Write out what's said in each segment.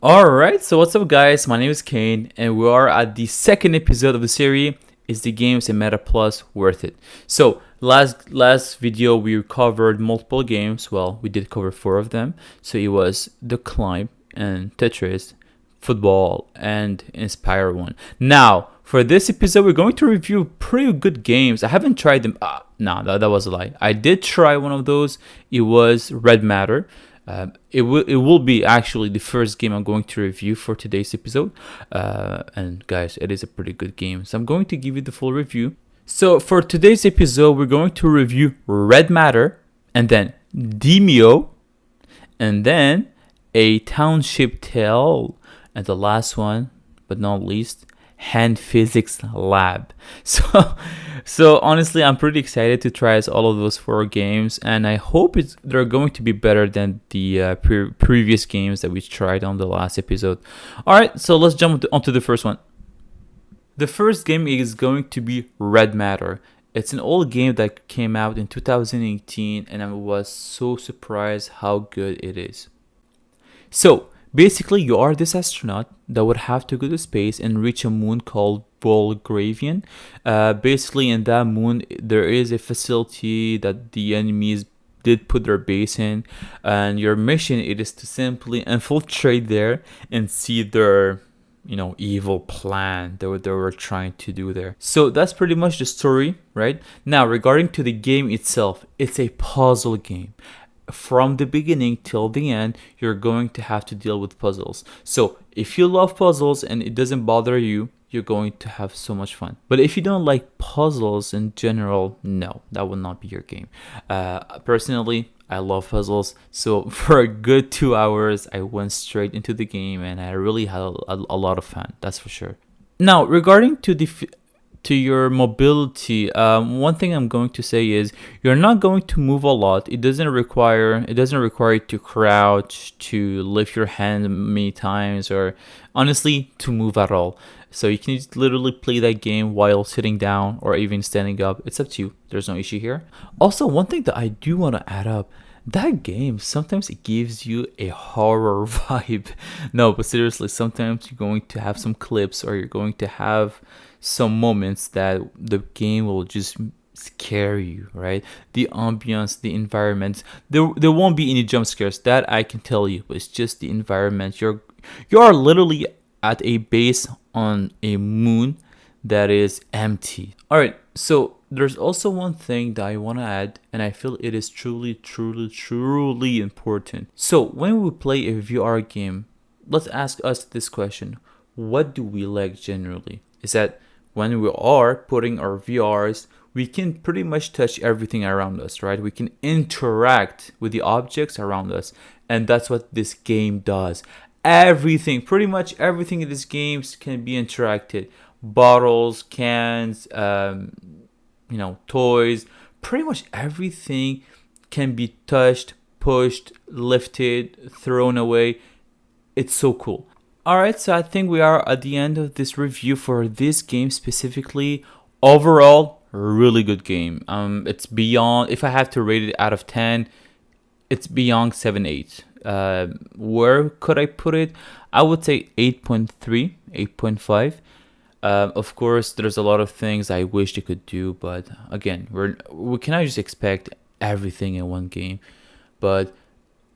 Alright, so what's up guys, my name is Kane and we are at the second episode of the series. Is the games in Meta Plus worth it? So last video we covered multiple games. Well, we did cover 4 of them. So it was The Climb and Tetris, Football, and Inspire 1. Now, for this episode we're going to review pretty good games. I haven't tried them. That was a lie. I did try one of those. It was Red Matter. It will be actually the first game I'm going to review for today's episode. And guys, it is a pretty good game. So I'm going to give you the full review. So for today's episode, we're going to review Red Matter, and then Demeo, and then a Township Tale, and the last one, but not least, Hand Physics Lab. So honestly, I'm pretty excited to try all of those 4 games, and I hope they're going to be better than the previous games that we tried on the last episode. All right, so let's jump onto the first one. The first game is going to be Red Matter. It's an old game that came out in 2018, and I was so surprised how good it is. So basically, you are this astronaut that would have to go to space and reach a moon called Volgravian. Basically, in that moon, there is a facility that the enemies did put their base in, and your mission it is to simply infiltrate there and see their evil plan that they were trying to do there. So that's pretty much the story, right? Now, regarding to the game itself, it's a puzzle game. From the beginning till the end, you're going to have to deal with puzzles. So if you love puzzles and it doesn't bother you, you're going to have so much fun. But if you don't like puzzles in general, no, that will not be your game. Personally, I love puzzles, so for a good 2 hours I went straight into the game and I really had a lot of fun, that's for sure. Now, regarding to your mobility, one thing I'm going to say is you're not going to move a lot. It doesn't require you to crouch, to lift your hand many times, or honestly to move at all. So you can just literally play that game while sitting down or even standing up. It's up to you. There's no issue here. Also, one thing that I do want to add up, that game sometimes it gives you a horror vibe. No, but seriously, sometimes you're going to have some clips or you're going to have some moments that the game will just scare you, right? The ambience, the environment. There won't be any jump scares, that I can tell you, but it's just the environment. You're literally at a base on a moon that is empty. All right, so there's also one thing that I want to add, and I feel it is truly important. So when we play a VR game, let's ask us this question: what do we like generally? Is that when we are putting our VRs, we can pretty much touch everything around us, right? We can interact with the objects around us, and that's what this game does. Everything, pretty much everything in this game can be interacted. Bottles, cans, toys, pretty much everything can be touched, pushed, lifted, thrown away. It's so cool. Alright, so I think we are at the end of this review for this game specifically. Overall, really good game. It's beyond, if I have to rate it out of 10, it's beyond 7, 8. Where could I put it? I would say 8.3, 8.5. Of course, there's a lot of things I wish they could do, but again, we cannot just expect everything in one game. But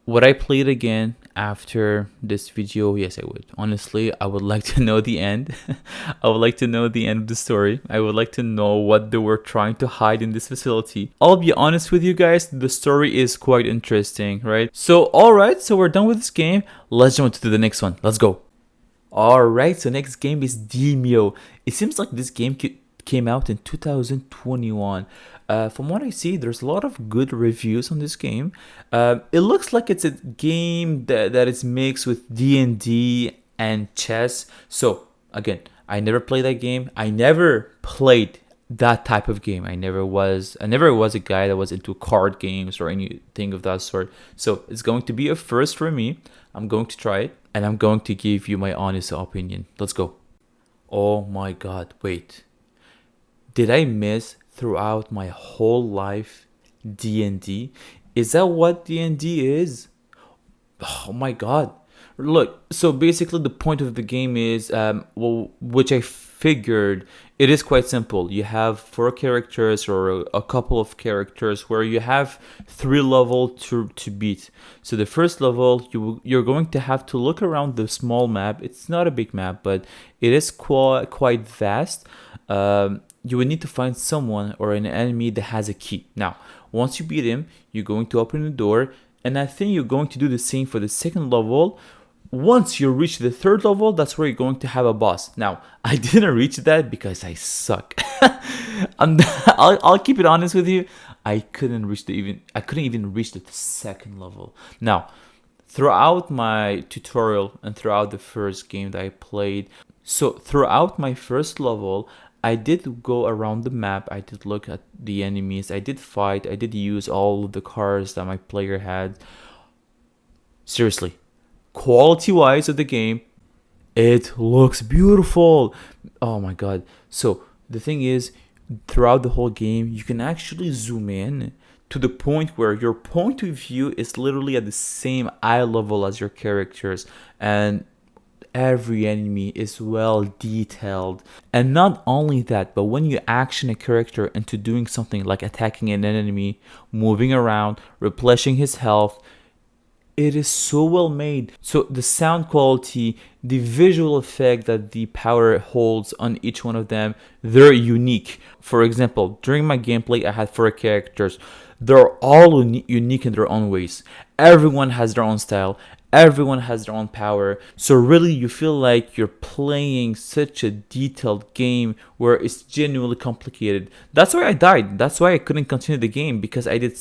would I play it again after this video? Yes, I would. Honestly, I would like to know the end. I would like to know the end of the story. I would like to know what they were trying to hide in this facility. I'll be honest with you guys, the story is quite interesting, right? So, alright, so we're done with this game. Let's jump to the next one. Let's go. Alright, so next game is Demeo. It seems like this game came out in 2021. From what I see, there's a lot of good reviews on this game. It looks like it's a game that is mixed with D&D and chess. So again, I never played that game. I never played that type of game. I never was a guy that was into card games or anything of that sort. So it's going to be a first for me. I'm going to try it and I'm going to give you my honest opinion. Let's go. Oh my god, wait. Did I miss throughout my whole life D&D? Is that what D&D is? Oh my god. Look, so basically the point of the game is, well, which I figured it is quite simple. You have four characters or a couple of characters where you have three level to beat. So the first level, you're going to have to look around the small map. It's not a big map, but it is quite vast. You would need to find someone or an enemy that has a key. Now, once you beat him, you're going to open the door, and I think you're going to do the same for the second level. Once you reach the third level, that's where you're going to have a boss. Now, I didn't reach that because I suck. I'll keep it honest with you. I couldn't even reach the second level. Now, throughout my tutorial and throughout the first game that I played, so throughout my first level, I did go around the map. I did look at the enemies. I did fight. I did use all of the cars that my player had. Seriously, quality wise of the game, it looks beautiful. Oh my god. So the thing is, throughout the whole game, you can actually zoom in to the point where your point of view is literally at the same eye level as your characters, and every enemy is well detailed. And not only that, but when you action a character into doing something like attacking an enemy, moving around, replenishing his health, it is so well made. So the sound quality, the visual effect that the power holds on each one of them, they're unique. For example, during my gameplay, I had four characters. They're all unique in their own ways. Everyone has their own style. Everyone has their own power. So really, you feel like you're playing such a detailed game where it's genuinely complicated. That's why I died. That's why I couldn't continue the game, because I did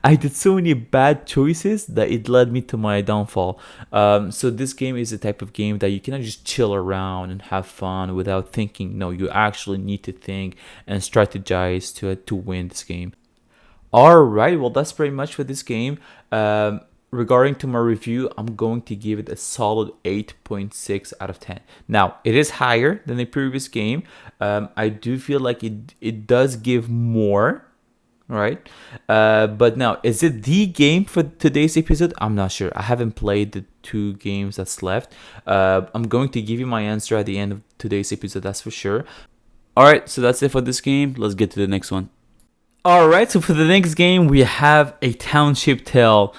I did so many bad choices that it led me to my downfall. So this game is the type of game that you cannot just chill around and have fun without thinking. No, you actually need to think and strategize to win this game. All right, well, that's pretty much for this game. Regarding to my review, I'm going to give it a solid 8.6 out of 10. Now, it is higher than the previous game. I do feel like it does give more, right? But now, is it the game for today's episode? I'm not sure. I haven't played the two games that's left. I'm going to give you my answer at the end of today's episode, that's for sure. All right, so that's it for this game. Let's get to the next one. Alright, so for the next game, we have a Township Tale.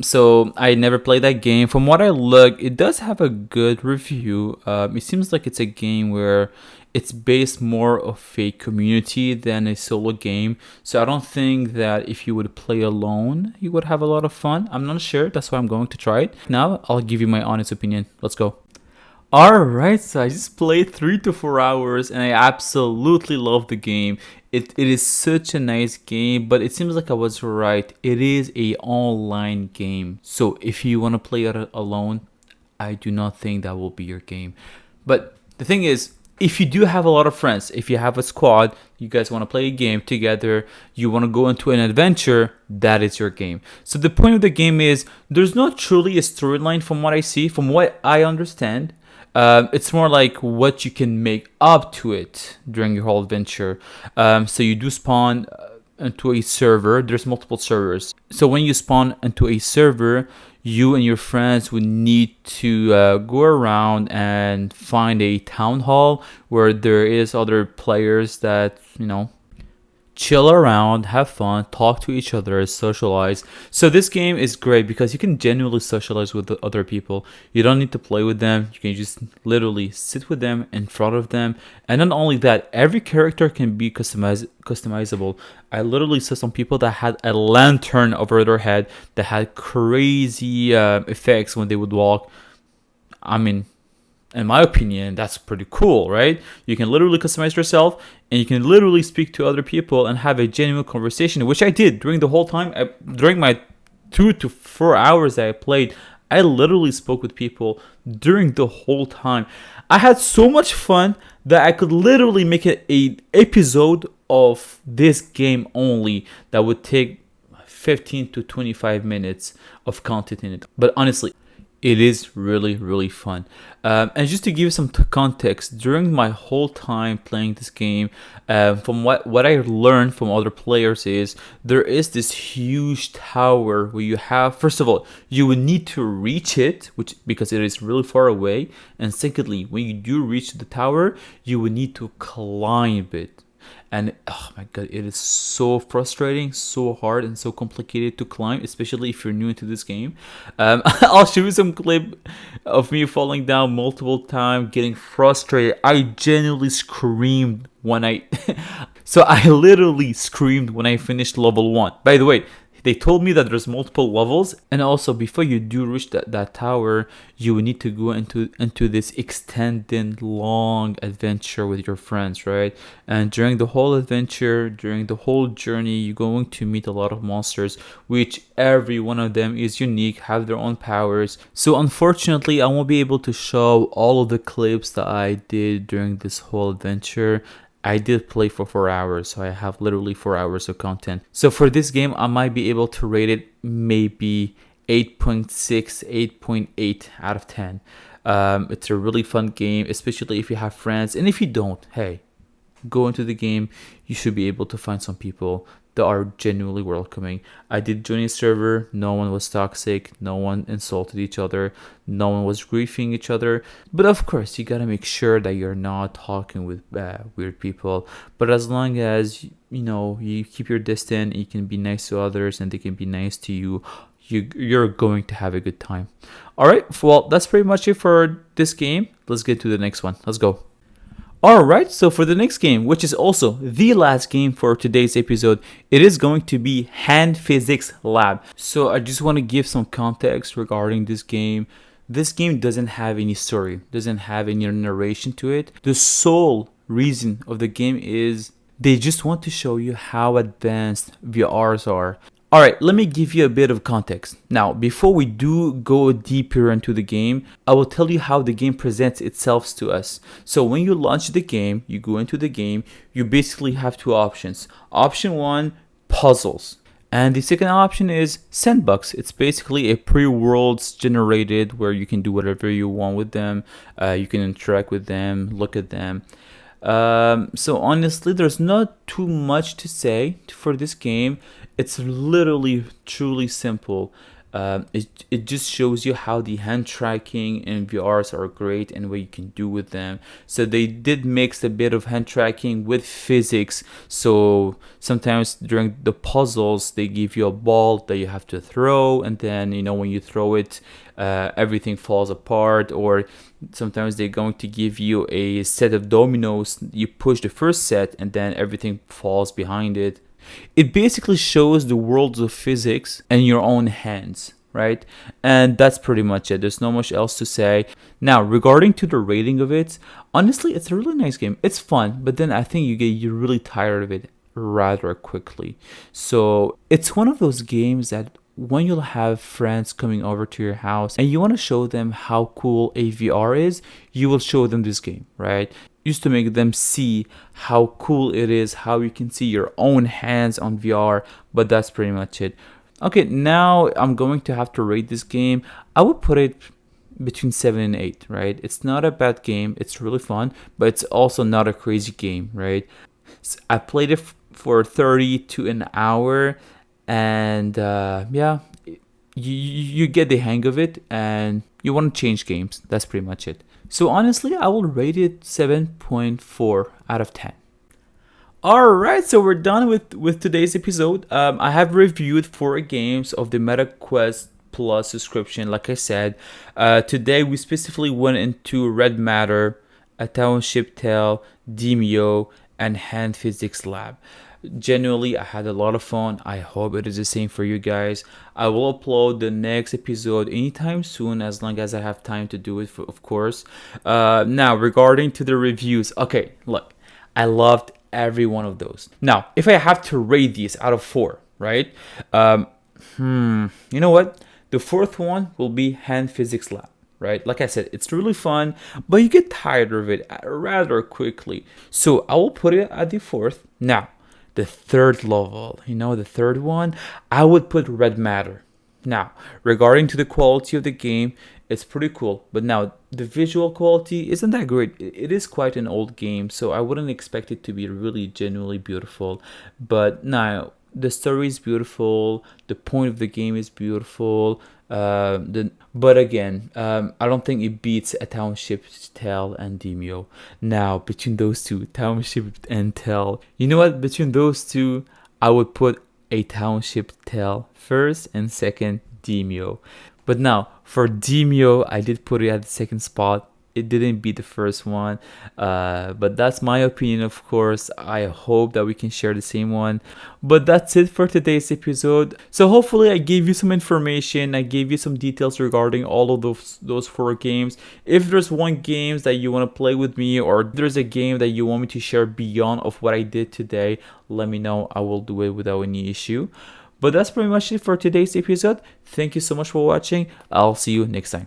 So I never played that game. From what I look, it does have a good review. It seems like it's a game where it's based more of a community than a solo game. So I don't think that if you would play alone, you would have a lot of fun. I'm not sure. That's why I'm going to try it. Now, I'll give you my honest opinion. Let's go. Alright, so I just played 3 to 4 hours and I absolutely love the game. It is such a nice game, but it seems like I was right. It is a online game. So if you want to play it alone, I do not think that will be your game. But the thing is, if you do have a lot of friends, if you have a squad, you guys want to play a game together, you want to go into an adventure, that is your game. So the point of the game is, there's not truly a storyline from what I see, from what I understand. It's more like what you can make up to it during your whole adventure. So you do spawn into a server. There's multiple servers. So when you spawn into a server, you and your friends would need to go around and find a town hall where there is other players that, chill around, have fun, talk to each other, socialize. So this game is great because you can genuinely socialize with the other people. You don't need to play with them. You can just literally sit with them, in front of them. And not only that, every character can be customizable. I literally saw some people that had a lantern over their head that had crazy effects when they would walk. I mean, in my opinion, that's pretty cool, right? You can literally customize yourself and you can literally speak to other people and have a genuine conversation, which I did during the whole time. During my 2 to 4 hours that I played, I literally spoke with people during the whole time. I had so much fun that I could literally make it an episode of this game only that would take 15 to 25 minutes of content in it. But honestly, It is really, really fun. And just to give you some context, during my whole time playing this game, from what I learned from other players is there is this huge tower where you have, first of all, you would need to reach it, which because it is really far away. And secondly, when you do reach the tower, you would need to climb it. And oh my god, it is so frustrating, so hard, and so complicated to climb, especially if you're new into this game. I'll show you some clip of me falling down multiple times, getting frustrated. I genuinely screamed when I so I literally screamed when I finished level 1. By the way, they told me that there's multiple levels, and also before you do reach that tower, you will need to go into this extended long adventure with your friends, right? And during the whole adventure, during the whole journey, you're going to meet a lot of monsters, which every one of them is unique, have their own powers. So unfortunately, I won't be able to show all of the clips that I did during this whole adventure. I did play for 4 hours, so I have literally 4 hours of content. So for this game, I might be able to rate it maybe 8.6, 8.8 out of 10. It's a really fun game, especially if you have friends. And if you don't, hey, go into the game. You should be able to find some people that are genuinely welcoming. I did join a server. No one was toxic. No one insulted each other. No one was griefing each other. But of course, you gotta make sure that you're not talking with weird people. But as long as you keep your distance, you can be nice to others, and they can be nice to you. You're going to have a good time. All right. Well, that's pretty much it for this game. Let's get to the next one. Let's go. Alright, so for the next game, which is also the last game for today's episode, it is going to be Hand Physics Lab. So I just want to give some context regarding this game. This game doesn't have any story, doesn't have any narration to it. The sole reason of the game is they just want to show you how advanced VRs are. Alright, let me give you a bit of context. Now, before we do go deeper into the game, I will tell you how the game presents itself to us. So when you launch the game, you go into the game, you basically have two options. Option 1, puzzles. And the second option is sandbox. It's basically a pre-worlds generated where you can do whatever you want with them. You can interact with them, look at them. So honestly, there's not too much to say for this game. It's literally truly simple. It just shows you how the hand tracking in VRs are great and what you can do with them. So they did mix a bit of hand tracking with physics. So sometimes during the puzzles, they give you a ball that you have to throw, and then when you throw it, everything falls apart. Or sometimes they're going to give you a set of dominoes. You push the first set, and then everything falls behind it. It basically shows the worlds of physics in your own hands, right? And that's pretty much it. There's not much else to say. Now, regarding to the rating of it, honestly, it's a really nice game. It's fun, but then I think you're really tired of it rather quickly. So it's one of those games that when you'll have friends coming over to your house and you want to show them how cool a VR is, you will show them this game, right? Just to make them see how cool it is, how you can see your own hands on VR, but that's pretty much it. Okay, now I'm going to have to rate this game. I would put it between 7 and 8, right? It's not a bad game, it's really fun, but it's also not a crazy game, right? So I played it for 30 to an hour, and yeah, you get the hang of it, and you want to change games. That's pretty much it. So honestly, I will rate it 7.4 out of 10. Alright, so we're done with today's episode. I have reviewed 4 games of the MetaQuest Plus subscription, like I said. Today we specifically went into Red Matter, a Township Tale, Demeo, and Hand Physics Lab. Genuinely, I had a lot of fun. I hope it is the same for you guys. I will upload the next episode anytime soon, as long as I have time to do it, of course. Now, regarding to the reviews, okay, look, I loved every one of those. Now, if I have to rate these out of 4, right? You know what? The 4th one will be Hand Physics Lab. Right, like I said, it's really fun, but you get tired of it rather quickly. So I will put it at the 4th. Now, the 3rd level, the 3rd one, I would put Red Matter. Now, regarding to the quality of the game, It's pretty cool. But now the visual quality isn't that great. It is quite an old game, so I wouldn't expect it to be really genuinely beautiful. But now the story is beautiful. The point of the game is beautiful. But again, I don't think it beats a Township Tale and Demeo. Now between those two, Township and Tale, you know what? Between those two, I would put a Township Tale first and second Demeo. But now for Demeo, I did put it at the second spot. It didn't beat the first one, but that's my opinion, of course. I hope that we can share the same one. But that's it for today's episode. So hopefully I gave you some information. I gave you some details regarding all of those 4 games. If there's one game that you want to play with me, or if there's a game that you want me to share beyond of what I did today, let me know. I will do it without any issue. But that's pretty much it for today's episode. Thank you so much for watching. I'll see you next time.